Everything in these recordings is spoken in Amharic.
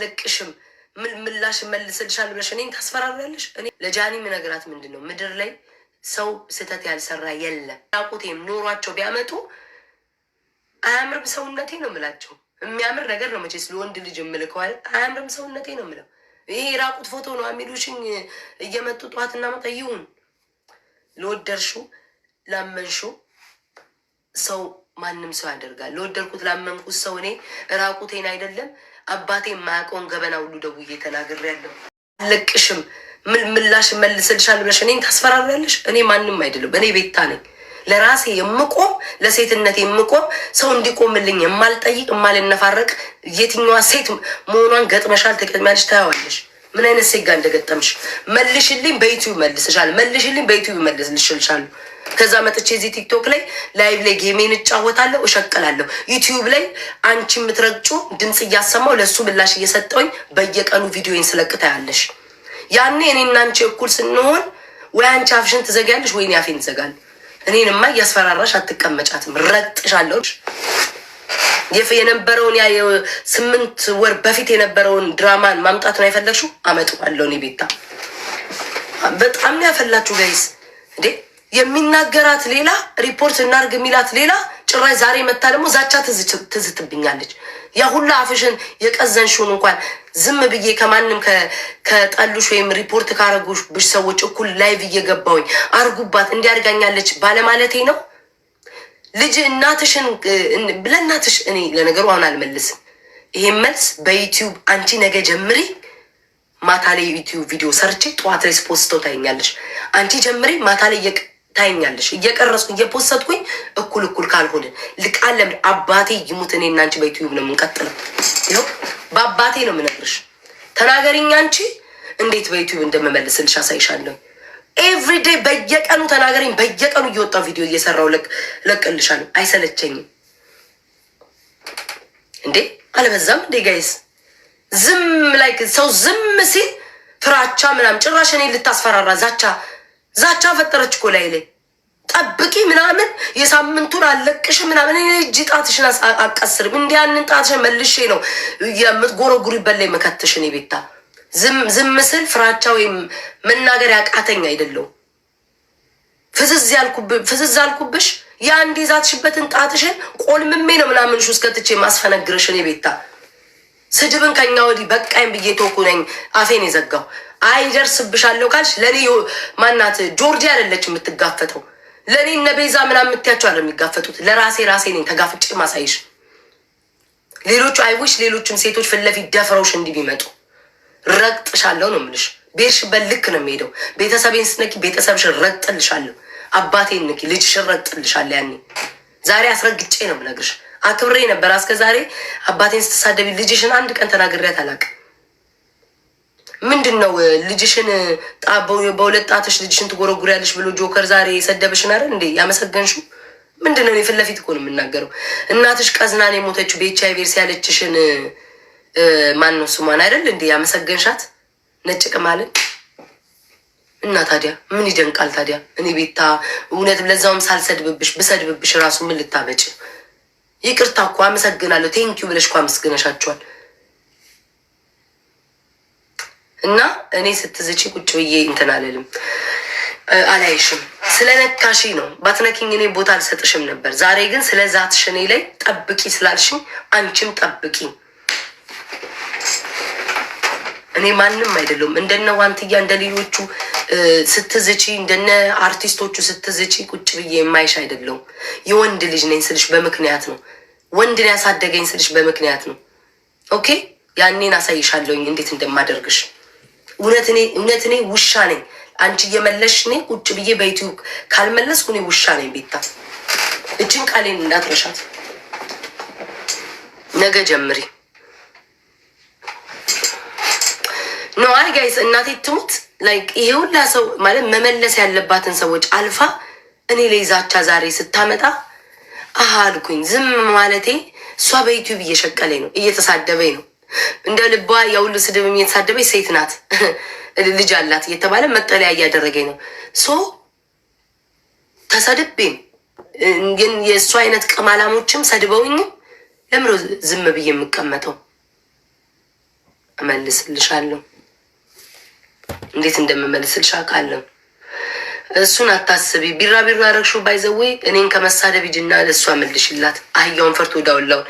አልለቅሽም ምላሽ መልስልሻለሁ ብለሽ እኔን ታስፈራሪያለሽ። እኔ ለጃኒ ምነግራት ምንድነው ምድር ላይ ሰው ስህተት ያልሰራ የለም። ራቁቴም ኖሯቸው ቢያመጡ አያምርም ሰውነቴ ነው የምላቸው። የሚያምር ነገር ነው መቼስ ለወንድ ልጅ የምልከው አይደል? አያምርም ሰውነቴ ነው የምለው። ይሄ ራቁት ፎቶ ነው የሚሉሽኝ እየመጡ ጠዋትና ማታ ይሁን። ለወደድሽው ላመንሽው ሰው ማንም ሰው ያደርጋል። ለወደድኩት ላመንኩት ሰው እኔ ራቁቴን አይደለም አባቴ የማያውቀውን ገበና ሁሉ ደውዬ ተናግሬያለሁ። አልለቅሽም ምላሽ መልስልሻለሁ ብለሽ እኔን ታስፈራሪያለሽ። እኔ ማንም አይደለም። እኔ ቤታ ነኝ። ለራሴ የምቆም ለሴትነት የምቆም ሰው እንዲቆምልኝ የማልጠይቅ የማልነፋረቅ የትኛዋ ሴት መሆኗን ገጥመሻል፣ ተገጥሚያለሽ፣ ታያዋለሽ። ምን አይነት ሴት ጋር እንደገጠምሽ መልሽልኝ፣ በዩቲዩብ መልስሻለሁ። መልሽልኝ፣ በዩቲዩብ መልስልሻለሁ። ከዛ መጥቼ እዚህ ቲክቶክ ላይ ላይቭ ላይ ጌሜን እጫወታለሁ፣ እሸቅላለሁ። ዩቲዩብ ላይ አንቺ የምትረግጩ ድምፅ እያሰማው ለእሱ ምላሽ እየሰጠውኝ በየቀኑ ቪዲዮን ስለቅ ታያለሽ። ያኔ እኔና አንቺ እኩል ስንሆን ወይ አንቺ አፍሽን ትዘጊያለሽ ወይ እኔ አፌን ትዘጋለሁ። እኔንማ እያስፈራራሽ አትቀመጫትም፣ ረግጥሻለሁ። የነበረውን ያ 8 ወር በፊት የነበረውን ድራማን ማምጣት ነው የፈለግሽው? አመጣዋለሁ። እኔ ቤታ በጣም ያፈላችሁ ጋይስ እንዴ! የሚናገራት ሌላ ሪፖርት እናርግ የሚላት ሌላ፣ ጭራሽ ዛሬ መታ ደግሞ ዛቻ ትዝትብኛለች። ያ ሁላ አፍሽን የቀዘንሽውን እንኳን ዝም ብዬ ከማንም ከጠሉሽ ወይም ሪፖርት ካረጉሽ ሰዎች እኩል ላይቭ እየገባውኝ አርጉባት እንዲያርጋኛለች ባለማለቴ ነው። ልጅ እናትሽን ብለናትሽ እኔ ለነገሩ አሁን አልመልስም። ይሄን መልስ በዩቲዩብ አንቺ ነገ ጀምሪ። ማታ ላይ ዩቲዩብ ቪዲዮ ሰርቼ ጠዋት ላይ ፖስቶ ታይኛለሽ። አንቺ ጀምሪ፣ ማታ ላይ ታይኛለሽ። እየቀረጽኩ እየፖስትኩኝ እኩል ካልሆነ ልቃለም አባቴ ይሙት እኔ እና አንቺ በዩቲዩብ ነው የምንቀጥለው። ይኸው በአባቴ ነው የምነግርሽ። ተናገሪኝ አንቺ እንዴት በዩቲዩብ እንደምመልስልሽ አሳይሻለሁ። ኤቭሪዴይ በየቀኑ ተናገሪኝ። በየቀኑ እየወጣው ቪዲዮ እየሰራው ለቅልሻለሁ። አይሰለቸኝም እንዴ? አለበዛም እንዴ ጋይስ? ዝም ላይ ሰው ዝም ሲል ፍራቻ ምናምን ጭራሽ እኔ ልታስፈራራ ዛቻ ፈጠረች እኮ ላይ ጠብቂ ምናምን የሳምንቱን አለቅሽ ምናምን እጅ ጣትሽን አቀስርም እንዲ ያንን ጣትሽን መልሼ ነው የምትጎረጉሪ በላይ መከትሽ። እኔ ቤታ ዝም ስል ፍራቻ ወይም መናገር ያቃተኝ አይደለው። ፍዝዝ አልኩብሽ። የአንድ ይዛትሽበትን ጣትሽን ቆልምሜ ነው ምናምን ሹ እስከትቼ ማስፈነግርሽ። እኔ ቤታ ስድብን ከኛ ወዲህ በቃኝ ብዬ ተወኩ ነኝ አፌን የዘጋው። አይደርስብሻለሁ ካልሽ ለኔ ማናት ጆርጂ አይደለች የምትጋፈተው። ለኔ እነ ቤዛ ምናምን የምትያቸው አለ የሚጋፈጡት። ለራሴ ነኝ ተጋፍጬ ማሳይሽ። ሌሎቹ አይዊሽ ሌሎችም ሴቶች ፊት ለፊት ደፍረውሽ እንዲህ ቢመጡ ረግጥሻለሁ ነው የምልሽ። ቤርሽበት ልክ ነው የሚሄደው። ቤተሰቤን ስትነኪ ቤተሰብሽን ረግጥልሻለሁ። አባቴን ንኪ ልጅሽን ረግጥልሻለሁ። ያኔ ዛሬ አስረግጬ ነው የምነግርሽ። አክብሬ ነበር እስከ ዛሬ። አባቴን ስትሳደቢ ልጅሽን አንድ ቀን ተናግሬያት አላውቅም። ምንድን ነው ልጅሽን በሁለት ጣትሽ ልጅሽን ትጎረጉሪያለሽ ብሎ ጆከር ዛሬ የሰደብሽን አይደል እንዴ ያመሰገንሽው? ምንድን ነው? እኔ ፊት ለፊት እኮ ነው የምናገረው። እናትሽ ቀዝናን የሞተችው በኤችአይቪ ያለችሽን ማን ነው ስሟን አይደል እንዴ ያመሰገንሻት? ነጭ ቅማልን እና ታዲያ ምን ይደንቃል ታዲያ? እኔ ቤታ እውነት ለዛውም ሳልሰድብብሽ ብሰድብብሽ ራሱ ምን ልታመጭ? ይቅርታ እኮ አመሰግናለሁ ቴንኪዩ ብለሽ እኮ አመስግነሻቸዋል። እና እኔ ስትዝቺ ቁጭ ብዬ እንትን አልልም አላይሽም። ስለነካሺ ነው። ባትነኪኝ እኔ ቦታ አልሰጥሽም ነበር። ዛሬ ግን ስለዛትሽ እኔ ላይ ጠብቂ ስላልሽኝ አንቺም ጠብቂ። እኔ ማንም አይደለም። እንደነ ዋንትያ እንደ ሌሎቹ ስትዝቺ እንደነ አርቲስቶቹ ስትዝቺ ቁጭ ብዬ የማይሽ አይደለሁም። የወንድ ልጅ ነኝ ስልሽ በምክንያት ነው። ወንድን ያሳደገኝ ስልሽ በምክንያት ነው። ኦኬ ያኔን አሳይሻለሁኝ እንዴት እንደማደርግሽ። እውነት እኔ ውሻ ነኝ። አንቺ እየመለሽ እኔ ቁጭ ብዬ በዩቲዩብ ካልመለስኩ እኔ ውሻ ነኝ። ቤታ እችን ቃሌን እንዳትረሻት። ነገ ጀምሪ ኖ አይ ጋይስ እናቴ ትሙት ላይክ ይሄ ሁላ ሰው ማለት መመለስ ያለባትን ሰዎች አልፋ እኔ ላይ ዛቻ ዛሬ ስታመጣ አልኩኝ። ዝም ማለቴ እሷ በዩቲዩብ እየሸቀለኝ ነው፣ እየተሳደበኝ ነው። እንደ ልቧ የሁሉ ስድብ እየተሳደበኝ ሴት ናት ልጅ አላት እየተባለ መጠለያ እያደረገኝ ነው። ሶ ተሰድቤም ግን የእሱ አይነት ቅማላሞችም ሰድበውኝ ለምሮ ዝም ብዬ የምቀመጠው እመልስልሻለሁ። እንዴት እንደምመልስልሽ አውቃለሁ። እሱን አታስቢ። ቢራቢሮ ያረግሽው ባይዘዌ እኔን ከመሳደብ ሂጂና ለእሷ መልሽላት። አህያውን ፈርቶ ዳውላውን።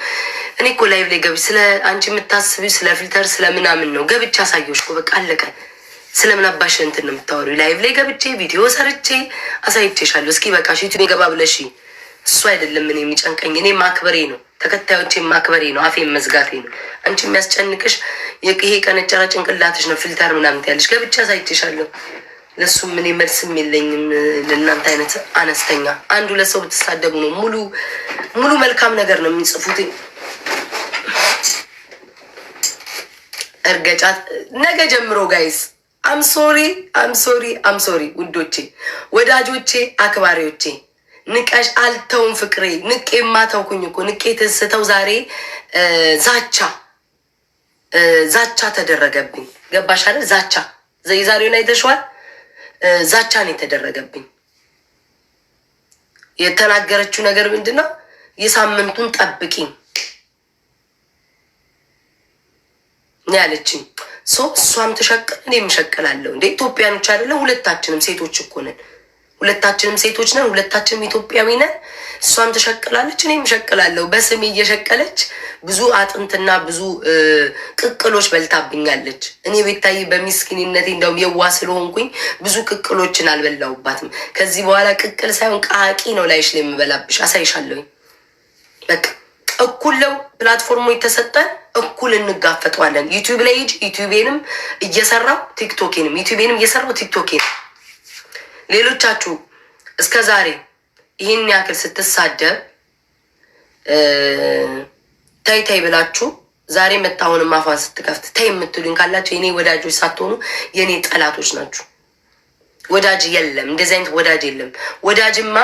እኔ እኮ ላይቭ ላይ ገብቼ ስለ አንቺ የምታስቢው ስለ ፊልተር ስለምናምን ነው ገብቼ አሳየሁሽ እኮ በቃ አለቀ። ስለምን አባሽ እንትን ነው የምታወሪው? ላይቭ ላይ ገብቼ ቪዲዮ ሰርቼ አሳይቼሻለሁ። እስኪ በቃ ሺቱን የገባ ብለሽ እሱ አይደለም እኔ የሚጨንቀኝ፣ እኔ ማክበሬ ነው፣ ተከታዮቼ ማክበሬ ነው፣ አፌን መዝጋቴ ነው። አንቺ የሚያስጨንቅሽ ይሄ ቀነጨራ ጭንቅላትሽ ነው። ፊልተር ምናምን ያለሽ ገብቼ አሳይቼሻለሁ። ለሱም እኔ መልስም የለኝም። ለእናንተ አይነት አነስተኛ አንዱ ለሰው ብትሳደቡ ነው ሙሉ መልካም ነገር ነው የሚጽፉት። እርገጫት ነገ ጀምሮ ጋይስ አምሶሪ ውዶቼ፣ ወዳጆቼ፣ አክባሪዎቼ ንቀሽ አልተውም ፍቅሬ። ንቄ ማተውኩኝ እኮ ንቄ ትስተው ዛሬ ዛቻ ተደረገብኝ። ገባሽ አይደል? ዛቻ የዛሬውን አይተሽዋል። ዛቻ ነው የተደረገብኝ። የተናገረችው ነገር ምንድን ነው? የሳምንቱን ጠብቂኝ ያለችኝ። እሷም ትሸቅል እኔም እሸቅላለሁ። እንደ ኢትዮጵያኖች አይደለ? ሁለታችንም ሴቶች እኮ ነን። ሁለታችንም ሴቶች ነን። ሁለታችንም ኢትዮጵያዊ ነን። እሷም ትሸቅላለች እኔም እሸቅላለሁ። በስሜ እየሸቀለች ብዙ አጥንትና ብዙ ቅቅሎች በልታብኛለች። እኔ ቤታይ በሚስኪንነቴ እንደውም የዋ ስለሆንኩኝ ብዙ ቅቅሎችን አልበላሁባትም። ከዚህ በኋላ ቅቅል ሳይሆን ቃቂ ነው ላይሽ ላይ የምበላብሽ። አሳይሻለሁኝ። በቃ እኩል ለው ፕላትፎርሙ የተሰጠን እኩል እንጋፈጠዋለን። ዩቲዩብ ላይ ሂጅ። ዩቲዩቤንም እየሰራው ቲክቶኬንም ዩቲዩቤንም እየሰራው ቲክቶኬንም። ሌሎቻችሁ እስከ ዛሬ ይህን ያክል ስትሳደብ ታይ ብላችሁ ዛሬ መታሁንም አፏን ስትከፍት ታይ የምትሉኝ ካላችሁ የኔ ወዳጆች ሳትሆኑ የኔ ጠላቶች ናችሁ። ወዳጅ የለም፣ እንደዚህ አይነት ወዳጅ የለም። ወዳጅማ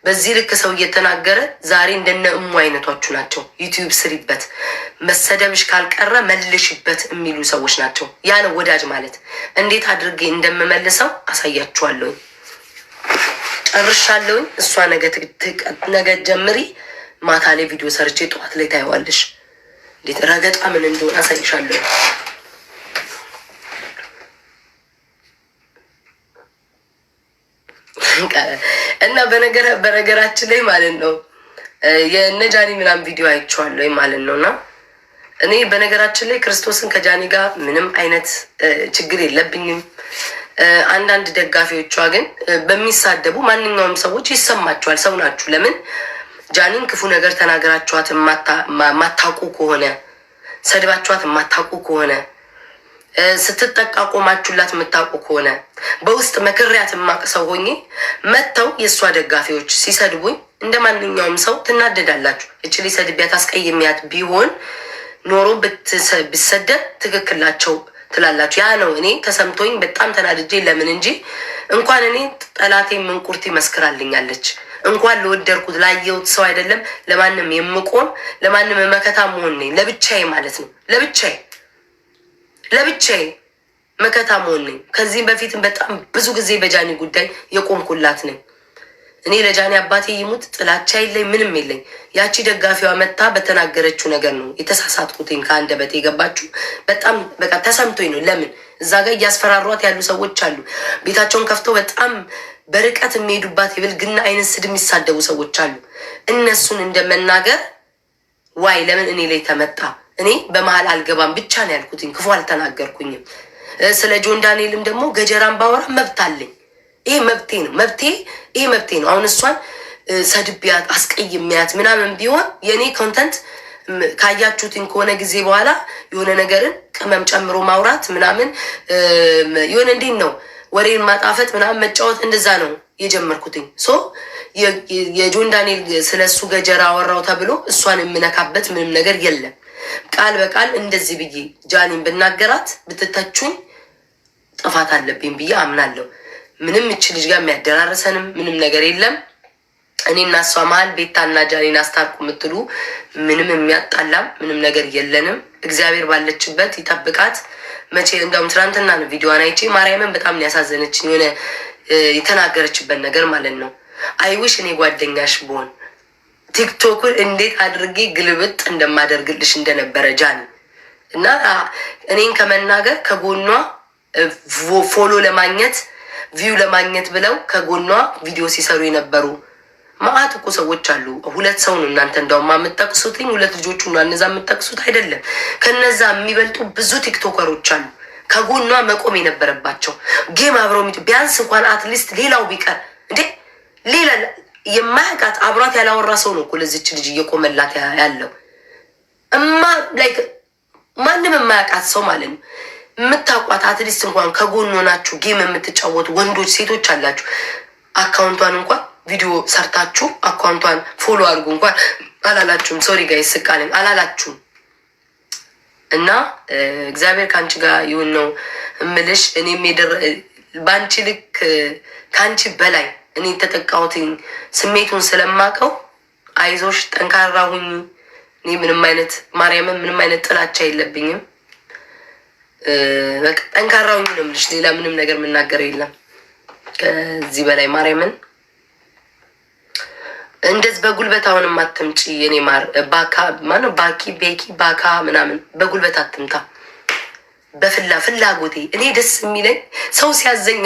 በዚህ ልክ ሰው እየተናገረ ዛሬ እንደነ እሙ አይነቶቹ ናቸው። ዩቲዩብ ስሪበት፣ መሰደብሽ ካልቀረ መልሽበት የሚሉ ሰዎች ናቸው። ያ ነው ወዳጅ ማለት። እንዴት አድርጌ እንደምመልሰው አሳያችኋለሁኝ። ጨርሻለሁኝ። እሷ ነገ ጀምሪ። ማታ ላይ ቪዲዮ ሰርቼ ጠዋት ላይ ታይዋለሽ። እንዴት ረገጣ ምን እንደሆነ አሳይሻለሁ። እና በነገራችን ላይ ማለት ነው የእነ ጃኒ ምናምን ቪዲዮ አይቼዋለሁ ማለት ነው። እና እኔ በነገራችን ላይ ክርስቶስን ከጃኒ ጋር ምንም አይነት ችግር የለብኝም። አንዳንድ ደጋፊዎቿ ግን በሚሳደቡ ማንኛውም ሰዎች ይሰማቸዋል። ሰው ናችሁ። ለምን ጃኒን ክፉ ነገር ተናገራችኋት የማታውቁ ከሆነ፣ ሰድባችኋት የማታውቁ ከሆነ፣ ስትጠቃ ቆማችሁላት የምታውቁ ከሆነ፣ በውስጥ መክሪያት የማቅ ሰው ሆኜ መጥተው የእሷ ደጋፊዎች ሲሰድቡኝ እንደ ማንኛውም ሰው ትናደዳላችሁ። እችሊ ሰድቢያት አስቀይሚያት ቢሆን ኖሮ ብሰደብ ትክክላቸው ትላላችሁ። ያ ነው እኔ ተሰምቶኝ በጣም ተናድጄ ለምን እንጂ እንኳን እኔ ጠላቴ ምንቁርት ይመስክራልኛለች። እንኳን ለወደድኩት ላየሁት ሰው አይደለም ለማንም የምቆም ለማንም መከታ መሆን ነኝ። ለብቻዬ ማለት ነው። ለብቻዬ መከታ መሆን ነኝ። ከዚህም በፊትም በጣም ብዙ ጊዜ በጃኒ ጉዳይ የቆምኩላት ነኝ። እኔ ለጃኒ አባቴ ይሙት ጥላቻ የለኝ፣ ምንም የለኝ። ያቺ ደጋፊዋ መታ በተናገረችው ነገር ነው የተሳሳትኩትኝ ከአንደበቴ የገባችሁ። በጣም በቃ ተሰምቶኝ ነው። ለምን እዛ ጋር እያስፈራሯት ያሉ ሰዎች አሉ። ቤታቸውን ከፍተው በጣም በርቀት የሚሄዱባት የብልግና አይነት ስድብ የሚሳደቡ ሰዎች አሉ። እነሱን እንደመናገር ዋይ ለምን እኔ ላይ ተመጣ? እኔ በመሀል አልገባም ብቻ ነው ያልኩትኝ፣ ክፉ አልተናገርኩኝም። ስለ ጆን ዳንኤልም ደግሞ ገጀራን ባወራ መብት አለኝ። ይሄ መብቴ ነው። ይሄ መብቴ ነው። አሁን እሷን ሰድቢያት አስቀይሚያት ምናምን ቢሆን የእኔ ኮንተንት ካያችሁትኝ ከሆነ ጊዜ በኋላ የሆነ ነገርን ቅመም ጨምሮ ማውራት ምናምን የሆነ እንዴት ነው ወሬን ማጣፈጥ ምናምን መጫወት እንደዛ ነው የጀመርኩትኝ። የጆን ዳንኤል ስለ እሱ ገጀራ አወራው ተብሎ እሷን የምነካበት ምንም ነገር የለም። ቃል በቃል እንደዚህ ብዬ ጃኒን ብናገራት ብትተቹኝ ጥፋት አለብኝ ብዬ አምናለሁ። ምንም እች ልጅ ጋር የሚያደራረሰንም ምንም ነገር የለም። እኔና እሷ መሀል ቤታና ጃኒን አስታርቁ የምትሉ ምንም የሚያጣላም ምንም ነገር የለንም። እግዚአብሔር ባለችበት ይጠብቃት። መቼ እንደውም ትናንትና ነው ቪዲዮዋን አይቼ ማርያምን በጣም ነው ያሳዘነችኝ። የሆነ የተናገረችበት ነገር ማለት ነው። አይውሽ እኔ ጓደኛሽ ብሆን ቲክቶክን እንዴት አድርጌ ግልብጥ እንደማደርግልሽ እንደነበረ ጃኒ እና እኔን ከመናገር ከጎኗ ፎሎ ለማግኘት ቪው ለማግኘት ብለው ከጎኗ ቪዲዮ ሲሰሩ የነበሩ ማአት እኮ ሰዎች አሉ። 2 ሰው ነው እናንተ እንደውም የምትጠቅሱትኝ፣ 2 ልጆቹ ነው እነዛ የምትጠቅሱት አይደለም። ከነዛ የሚበልጡ ብዙ ቲክቶከሮች አሉ ከጎኗ መቆም የነበረባቸው ጌም አብረው ቢያንስ እንኳን አትሊስት ሌላው ቢቀር እንዴ ሌላ የማያውቃት አብሯት ያላወራ ሰው ነው እኮ ለዚች ልጅ እየቆመላት ያለው ላይክ ማንም የማያውቃት ሰው ማለት ነው። የምታውቋት አትሊስት እንኳን ከጎኗ ናችሁ ጌም የምትጫወቱ ወንዶች ሴቶች አላችሁ። አካውንቷን እንኳን ቪዲዮ ሰርታችሁ አካውንቷን ፎሎ አድርጉ እንኳን አላላችሁም። ሶሪ ጋይስ ስቃልን አላላችሁም። እና እግዚአብሔር ከአንቺ ጋር ይሁን ነው እምልሽ። እኔም በአንቺ ልክ ከአንቺ በላይ እኔ የተጠቃሁትኝ ስሜቱን ስለማቀው አይዞሽ፣ ጠንካራ ሁኝ። እኔ ምንም አይነት ማርያምን ምንም አይነት ጥላቻ የለብኝም። በቃ ጠንካራ ሁኝ ነው የምልሽ። ሌላ ምንም ነገር የምናገረው የለም ከዚህ በላይ ማርያምን። እንደዚህ በጉልበት አሁንም አትምጪ የኔ ማር። ባካ ማነው ባኪ ቤኪ ባካ ምናምን በጉልበት አትምጣ። በፍላጎቴ እኔ ደስ የሚለኝ ሰው ሲያዘኝ